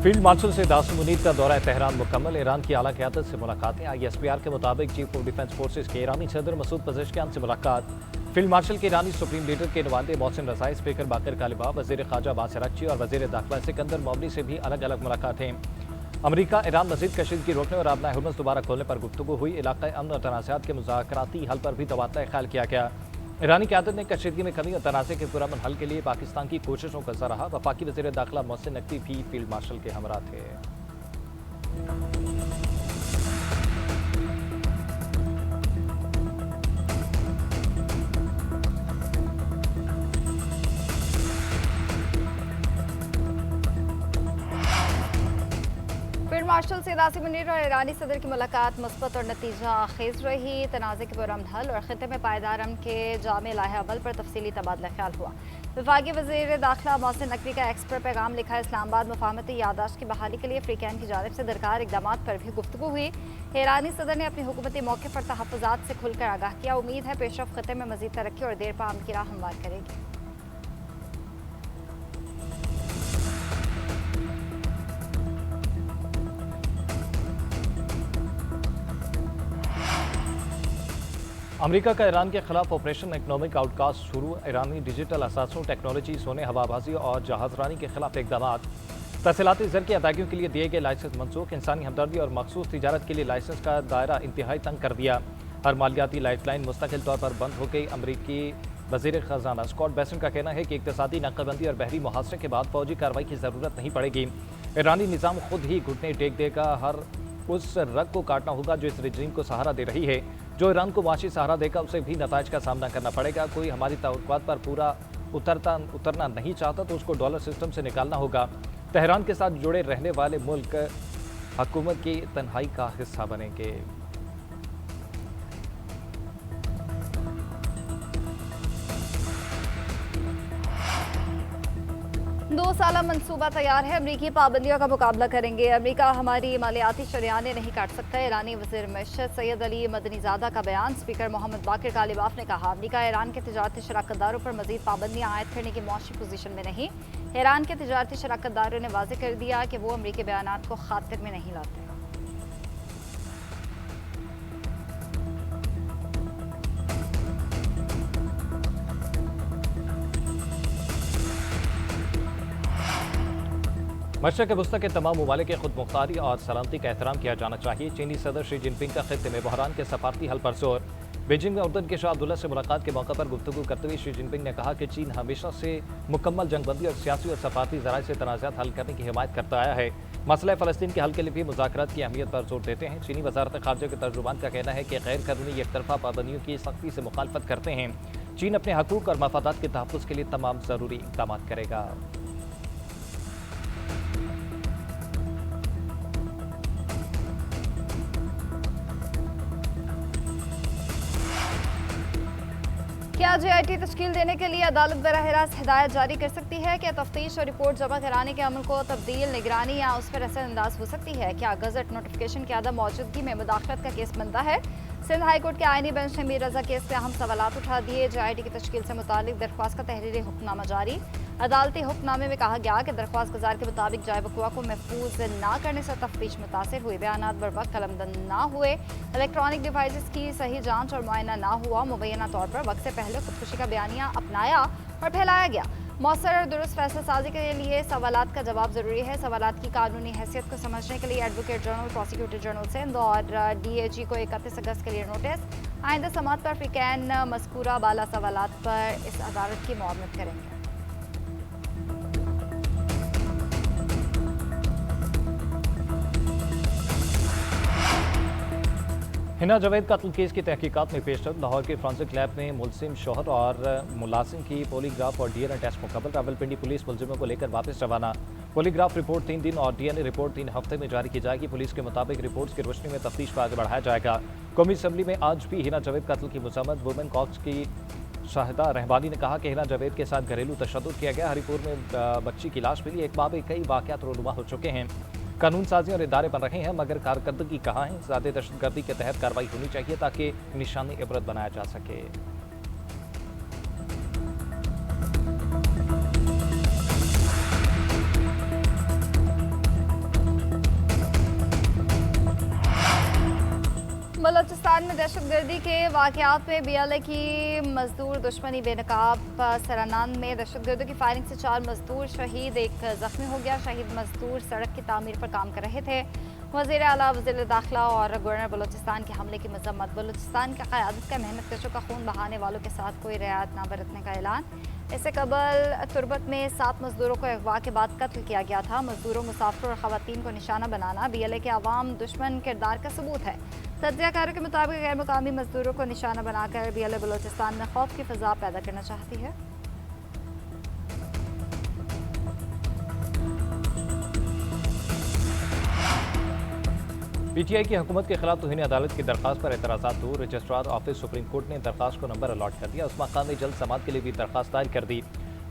Field marshal से दासम मुनीर का दौरा तेहरान मुकम्मल। ईरान की आला क़यादत से मुलाकातें। ISPR के मुताबिक चीफ ऑफ डिफेंस फोर्सेज के ईरानी सदर मसूद पज़ेश्कियान से मुलाकात। फील्ड मार्शल के ईरानी सुप्रीम लीडर के नुमाइंदे मोहसिन रज़ाई, स्पीकर बाकर कालिबा, वज़ीर ख़ारजा अब्बास अराग़ची और वज़ीर दाखिला सिकंदर मौमनी से भी अलग अलग मुलाकातें। अमरीका ईरान मज़ीद कशीदगी रोकने और आबना हुर्मुज़ दोबारा खोलने पर गुफ्तगू हुई। इलाक़ाई अमन और तनाज़ात के मुज़ाकराती हल पर भी तबादला ख्याल किया गया। ईरानी क़यादत ने कशीदगी में कमी और तनाज़े के पुरअमन हल के लिए पाकिस्तान की कोशिशों का सराहा। वफाकी वज़ीर दाखिला मोहसिन नकवी भी फील्ड मार्शल के हमरा थे। फील्ड मार्शल से दासम मुनीर और ईरानी सदर की मुलाकात मुस्बत और नतीजा खेज रही। तनाज़े के पुरअमन हल और खिते में पायदार अमन के जामे लाहे अमल पर तफसीली तबादला ख्याल हुआ। वफाकी वज़ीर दाखिला मोहसिन नकवी का एक्स पर पैगाम लिखा। इस्लामाबाद मुफाहमती यादाश्त की बहाली के लिए अफ्रीकैन की जानिब से दरकार इक़दाम पर भी गुफ्तगू हुई। ईरानी सदर ने अपनी हुकूमती मौक़िफ़ पर तहफ़्फ़ुज़ात से खुलकर आगाह किया। उम्मीद है पेशरफ़ खिते में मज़ीद तरक्की और देर पा अमन की राह हमवार करेगी। अमरीका का ईरान के खिलाफ ऑपरेशन इकनॉमिक आउटकास्ट शुरू। ईरानी डिजिटल असासों, टेक्नोलॉजी, सोने, हवाबाजी और जहाजरानी के खिलाफ इकदाम। तहसीलाती ज़र की अदायगियों के लिए दिए गए लाइसेंस मनसूख। इंसानी हमदर्दी और मखसूस तिजारत के लिए लाइसेंस का दायरा इंतहाई तंग कर दिया। हर मालियाती लाइफलाइन मुस्तकिल तौर पर बंद हो गई। अमरीकी वज़ीर ख़जाना स्कॉट बेसेंट का कहना है कि इक़्तिसादी नाकाबंदी और बहरी मुहासरे के बाद फौजी कार्रवाई की ज़रूरत नहीं पड़ेगी। ईरानी निज़ाम खुद ही घुटने टेक देगा। हर उस रग को काटना होगा जो इस रजीम को सहारा दे रही है। जो ईरान को मुआशी सहारा देगा उसे भी नताइज का सामना करना पड़ेगा। कोई हमारी तवक्कुआत पर पूरा उतरना नहीं चाहता तो उसको डॉलर सिस्टम से निकालना होगा। तेहरान के साथ जुड़े रहने वाले मुल्क हुकूमत की तन्हाई का हिस्सा बनेंगे। 2 साला मनसूबा तैयार है। अमरीकी पाबंदियों का मुकाबला करेंगे। अमरीका हमारी मालियाती शरियाने नहीं काट सकता। ईरानी वज़ीर मईशत सैयद अली मदनीज़ादा का बयान। स्पीकर मोहम्मद बाकर कालिबाफ ने कहा, अमरीका ईरान के तिजारती शराकतदारों पर मजीद पाबंदियाँ आयद करने की मुआशी पोजीशन में नहीं। ईरान के तिजारती शराकतदारों ने वाज़ेह कर दिया कि वो अमरीकी बयानात को खातिर में नहीं लाते। मशरक़ वस्ती के तमाम ममालिक के खुद मुख्तारी और सलामती का एहतराम किया जाना चाहिए। चीनी सदर शी जिनपिंग का खित्ते में बहरान के सफारती हल पर जोर। बीजिंग में उर्दन के शाह अब्दुल्ला से मुलाकात के मौके पर गुफ्तगू करते हुए शी जिनपिंग ने कहा कि चीन हमेशा से मुकम्मल जंगबंदी और सियासी और सफारती ज़राए से तनाज़ात हल करने की हिमायत करता आया है। मसला फ़लस्तीन के हल के लिए भी मुज़ाकरात की अहमियत पर जोर देते हैं। चीनी वज़ारत ख़ारजा के तर्जुमान का कहना है कि गैर कानूनी एकतरफ़ा पाबंदियों की सख्ती से मुखालफत करते हैं। चीन अपने हकूक़ और मफादात के तहफ़्फ़ुज़ के लिए तमाम ज़रूरी इक़दाम करेगा। क्या JIT तश्कील देने के लिए अदालत बराह रास्त हिदायत जारी कर सकती है? क्या तफ्तीश और रिपोर्ट जमा कराने के अमल को तब्दील, निगरानी या उस पर असरअंदाज हो सकती है? क्या गजट नोटिफिकेशन की अदम मौजूदगी में मुदाखलत का केस बनता है? सिंध हाई कोर्ट के आईनी बेंच ने मीर रजा केस पे अहम सवालात उठा दिए। JIT की तश्कील से मुतालिक दरख्वास्त का तहरीरी हुक्मनामा जारी। अदालती हुक्मनामे में कहा गया कि दरख्वास्त गुजार के मुताबिक जाय वक़ुआ को महफूज ना करने से तफ्तीश मुतासर हुई, बयानात बरवक्त कलमबंद ना हुए, इलेक्ट्रॉनिक डिवाइसेस की सही जांच और मुआयना ना हुआ, मुबैना तौर पर वक्त से पहले खुदकुशी का बयानिया अपनाया और फैलाया गया। मौसर और दुरुस्त फैसला साजी के लिए सवालात का जवाब जरूरी है। सवालात की कानूनी हैसियत को समझने के लिए advocate general, prosecutor general Sindh और DAG को 31 अगस्त के लिए नोटिस। आइंदा समात पर अफ्रीकैन मज़कूरा बाला सवालात पर इस अदालत की मुआवनत करेंगे। हिना जावेद कत्ल केस की तहकीकात में पेशरफ। लाहौर के फ्रांसिक लैब में मुलजिम शोहर और मुलाजिम की पोलीग्राफ और DNA टेस्ट मुकम्मल। रावलपिंडी पुलिस मुलजिमों को लेकर वापस रवाना। पोलीग्राफ रिपोर्ट 3 दिन और DNA रिपोर्ट 3 हफ्ते में जारी की जाएगी। पुलिस के मुताबिक रिपोर्ट्स की रोशनी में तफ्तीश को आगे बढ़ाया जाएगा। कौमी असम्बली में आज भी हिना जावेद कत्ल की मज़म्मत। वुमेन कॉक्स की शाहिदा रहमानी ने कहा कि हिना जावेद के साथ घरेलू तशद्दुद किया गया। हरिपुर में बच्ची की लाश मिली। एक माह में कई वाक़यात रोनुमा हो चुके हैं। कानून साजी और इदारे बन रहे हैं मगर कारकर्दगी कहाँ है? ज़्यादा दहशतगर्दी के तहत कार्रवाई होनी चाहिए ताकि निशानी इबरत बनाया जा सके। बलूचिस्तान में दहशतगर्दी के वाकयात में BLA की मजदूर दुश्मनी बेनकाब। सरानान में दहशतगर्दों की फायरिंग से 4 मजदूर शहीद, एक जख्मी हो गया। शहीद मजदूर सड़क की तामीर पर काम कर रहे थे। वज़ीर आला, वज़ीर दाखिला और गवर्नर बलूचिस्तान के हमले की मजम्मत। बलूचिस्तान की क़यादत का मेहनत कशों का खून बहाने वालों के साथ कोई रियायत न बरतने का ऐलान। इससे कबल तुरबत में 7 मजदूरों को अगवा के बाद कत्ल किया गया था। मजदूरों, मुसाफिरों और ख़वातीन को निशाना बनाना BLA के अवाम दुश्मन किरदार का सबूत है। तज्ज़ियाकारों के मुताबिक गैर मुकामी मजदूरों को निशाना बनाकर BLA बलूचिस्तान में खौफ की फ़िज़ा पैदा करना चाहती है। PTI की हुकूमत के खिलाफ तौहीन अदालत की दरख्वास्त पर एतराज़ात दूर। रजिस्ट्रार ऑफिस सुप्रीम कोर्ट ने दरख्वास्त को नंबर अलॉट कर दिया। उस मकाम में जल्द समात के लिए भी दरख्वास्त दायर कर दी।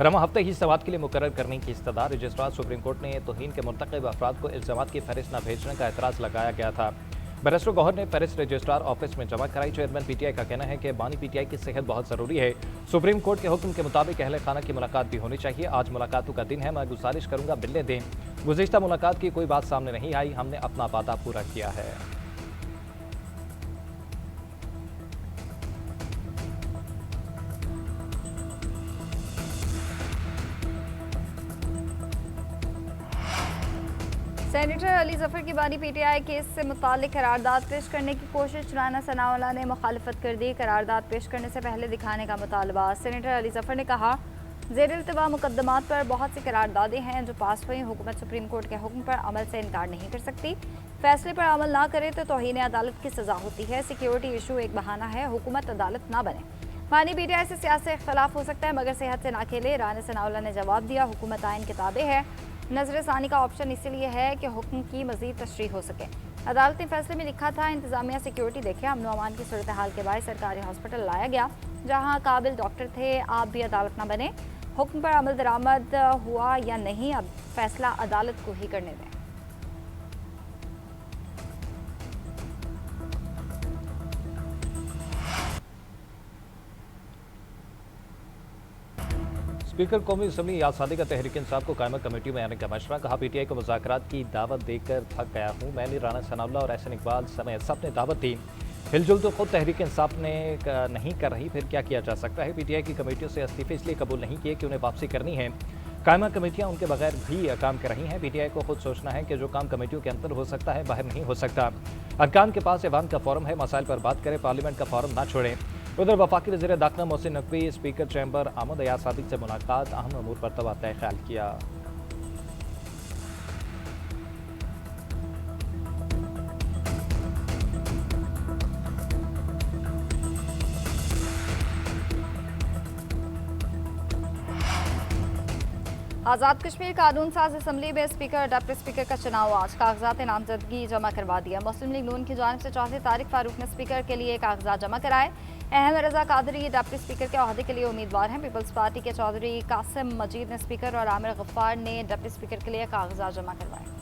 रवा हफ्ते ही समात के लिए मुकर्रर करने की इस्तदा। रजिस्ट्रार सुप्रीम कोर्ट ने तौहीन के मुर्तकब अफराद को इल्ज़ामात की फहरिस्त न भेजने का एतराज़ लगाया गया था। बैरिस्टर गौहर ने फहरिस्त रजिस्ट्रार ऑफिस में जमा कराई। चेयरमैन PTI का कहना है कि बानी PTI की सेहत बहुत ज़रूरी है। सुप्रीम कोर्ट के हुक्म के मुताबिक अहले खाना की मुलाकात भी होनी चाहिए। आज मुलाकातों का दिन है, मैं गुजारिश करूँगा मिलने दें। गुज़िश्ता मुलाकात की कोई बात सामने नहीं आई, हमने अपना वादा पूरा किया है। सेनेटर अली जफर की बानी PTI केस से मुतालिक करारदाद पेश करने की कोशिश। राना सनाउल्लाह ने मुखालफत कर दी। करारदाद पेश करने से पहले दिखाने का मुतालबा। सेनेटर अली जफर ने कहा, ज़ेर इल्तिवा मुकदमात पर बहुत सी करारदादें हैं जो पास हुई। हुकूमत सुप्रीम कोर्ट के हुक्म पर अमल से इनकार नहीं कर सकती। फैसले पर अमल ना करे तो तौहीन अदालत की सज़ा होती है। सिक्योरिटी इशू एक बहाना है, हुकूमत अदालत ना बने। बानी PTI से सियासी इख्तलाफ हो सकता है मगर सेहत से ना खेले। राना सनाउल्लाह ने जवाब दिया, हुकूमत आइन के ताबे है। नजर सानी का ऑप्शन इसीलिए है कि हुक्म की मजीद तशरीह हो सके। अदालत ने फैसले में लिखा था, इंतजामिया सिक्योरिटी देखे। अमन अमान की सूरत हाल के बाद सरकारी हॉस्पिटल लाया गया जहां काबिल डॉक्टर थे। आप भी अदालत न बने। हुक्म पर अमल दरामद हुआ या नहीं, अब फैसला अदालत को ही करने दें। स्पीकर कौमी असम्बली याद सादिक का तहरीक इंसाफ को कायमा कमेटी में आने का मशवरा। कहा, PTI को मुज़ाकरात की दावत देकर थक गया हूँ। मैंने राना सनाउल्लाह और एहसन इकबाल समेत सबने दावत दी। हिलजुल तो खुद तहरीक इंसाफ ने नहीं कर रही, फिर क्या किया जा सकता है। PTI की कमेटियों से इस्तीफे इसलिए कबूल नहीं किए कि उन्हें वापसी करनी है। कायमा कमेटियाँ उनके बगैर भी काम कर रही हैं। PTI को खुद सोचना है कि जो काम कमेटियों के अंदर हो सकता है बाहर नहीं हो सकता। अरकान के पास ऐवान का फोरम है, मसाइल पर बात करें, पार्लियामेंट का फोरम ना छोड़ें। उधर वफाकी वज़ीर दाखिला मोहसिन नकवी स्पीकर चैम्बर अहमद याद सादिक से मुलाकात, अहम अमूर पर तबाह तय ख्याल किया। आज़ाद कश्मीर कानून साज असम्बली में स्पीकर और डिप्टी स्पीकर का चुनाव आज। कागजात नामजदगी जमा करवा दिया। मुस्लिम लीग नून की जानिब से चौधरी तारिक फारूक ने स्पीकर के लिए कागजात जमा कराए। अहमद रजा कादरी डिप्टी स्पीकर के ओहदे के लिए उम्मीदवार हैं। पीपल्स पार्टी के चौधरी कासिम मजीद ने स्पीकर और आमिर गफ्फार ने डिप्टी स्पीकर के लिए कागजात जमा करवाए।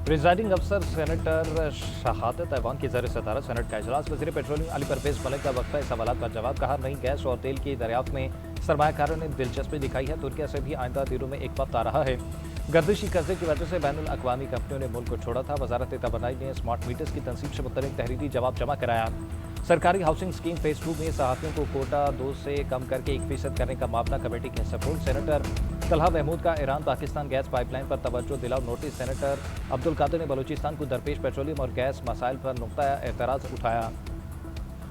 प्रिजाइडिंग अफसर सेनेटर शहादत ऐवान की ज़र सदारत सेनेट का इजलास। वज़ीर पेट्रोलियम अली परवेज़ मलिक का वक्फा सवालात का जवाब। कहा, नई गैस और तेल की दरियाफ्त में सरमायाकारों ने दिलचस्पी दिखाई है। तुर्किया से भी आइंदा दिनों में एक वक्त आ रहा है। गर्दिशी कर्जे की वजह से बैनुल अक़वामी कंपनियों ने मुल्क को छोड़ा था। वजारत तवानाई ने स्मार्ट मीटर्स की तनसीब से मुतल्लिक़ तहरीरी जवाब जमा कराया। सरकारी हाउसिंग स्कीम फेज़ 2 में सहाफ़ियों को कोटा 2 से कम करके 1% करने का मामला कमेटी के सपोर्ट। सेनेटर तलहा महमूद का ईरान पाकिस्तान गैस पाइपलाइन पर तवज्जो दिलाओ नोटिस। सेनेटर अब्दुल कादिर ने बलूचिस्तान को दरपेश पेट्रोलियम और गैस मसाइल पर नुक्ता एतराज़ उठाया।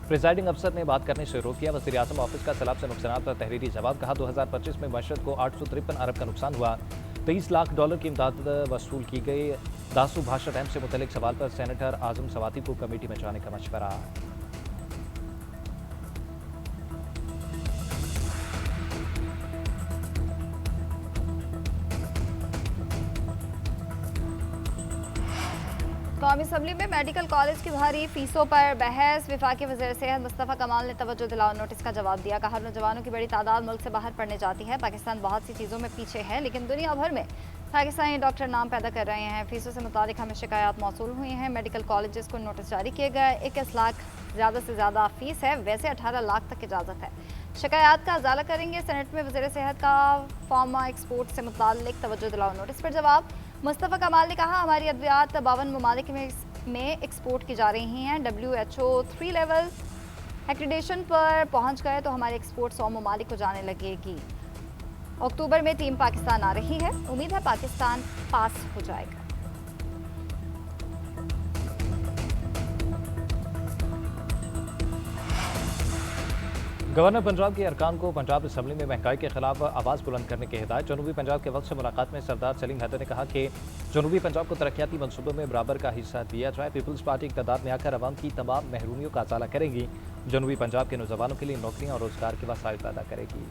प्रिजाइडिंग अफसर ने बात करने से रोक दिया। वज़ीर आज़म ऑफिस का सैलाब से नुकसान पर तहरीरी जवाब। कहा, 2025 में मशरत को 853 अरब का नुकसान हुआ। 23 लाख डॉलर की इमदाद वसूल की गई। दासू भाषा डैम से मुतल्लिक सवाल पर सेनेटर आजम सवाती को कमेटी में जाने का मशवरा। कौमी असम्बली में मेडिकल कॉलेज की भारी फीसों पर बहस। वफाकी वज़ीर सेहत मुस्तफ़ा कमाल ने तवज्जो दिलाओ नोटिस का जवाब दिया। कहा, नौजवानों की बड़ी तादाद मुल्क से बाहर पढ़ने जाती है। पाकिस्तान बहुत सी चीज़ों में पीछे है लेकिन दुनिया भर में पाकिस्तानी डॉक्टर नाम पैदा कर रहे हैं। फीसों से मुतालिक हमें शिकायत मौसूल हुई हैं। मेडिकल कॉलेजेस को नोटिस जारी किए गए। 21 लाख ज़्यादा से ज़्यादा फीस है, वैसे 18 लाख तक इजाज़त है। शिकायत का अजाला करेंगे। सेनेट में वज़ीर सेहत का फार्मा एक्सपोर्ट से मुताल्लिक तवज्जो दिलाओ नोटिस पर जवाब। मुस्तफ़ा कमाल ने कहा हमारी अद्वियात 52 ममालिक में एक्सपोर्ट की जा रही हैं। WHO 3 लेवल एक्रीडेशन पर पहुंच गए तो हमारी एक्सपोर्ट 100 ममालिक को जाने लगेगी। अक्टूबर में टीम पाकिस्तान आ रही है, उम्मीद है पाकिस्तान पास हो जाएगा। गवर्नर पंजाब के अरकान को पंजाब असम्बली में महंगाई के खिलाफ आवाज़ बुलंद करने की हिदायत। जनूबी पंजाब के वक्त से मुलाकात में सरदार सलीम हैदर ने कहा कि जनूबी पंजाब को तरक्याती मनसूबों में बराबर का हिस्सा दिया जाए। पीपल्स पार्टी इक़्तिदार में आकर अवाम की तमाम महरूमियों का अजाला करेगी। जनूबी पंजाब के नौजवानों के लिए नौकरियाँ और रोजगार के वसाइल पैदा करेगी।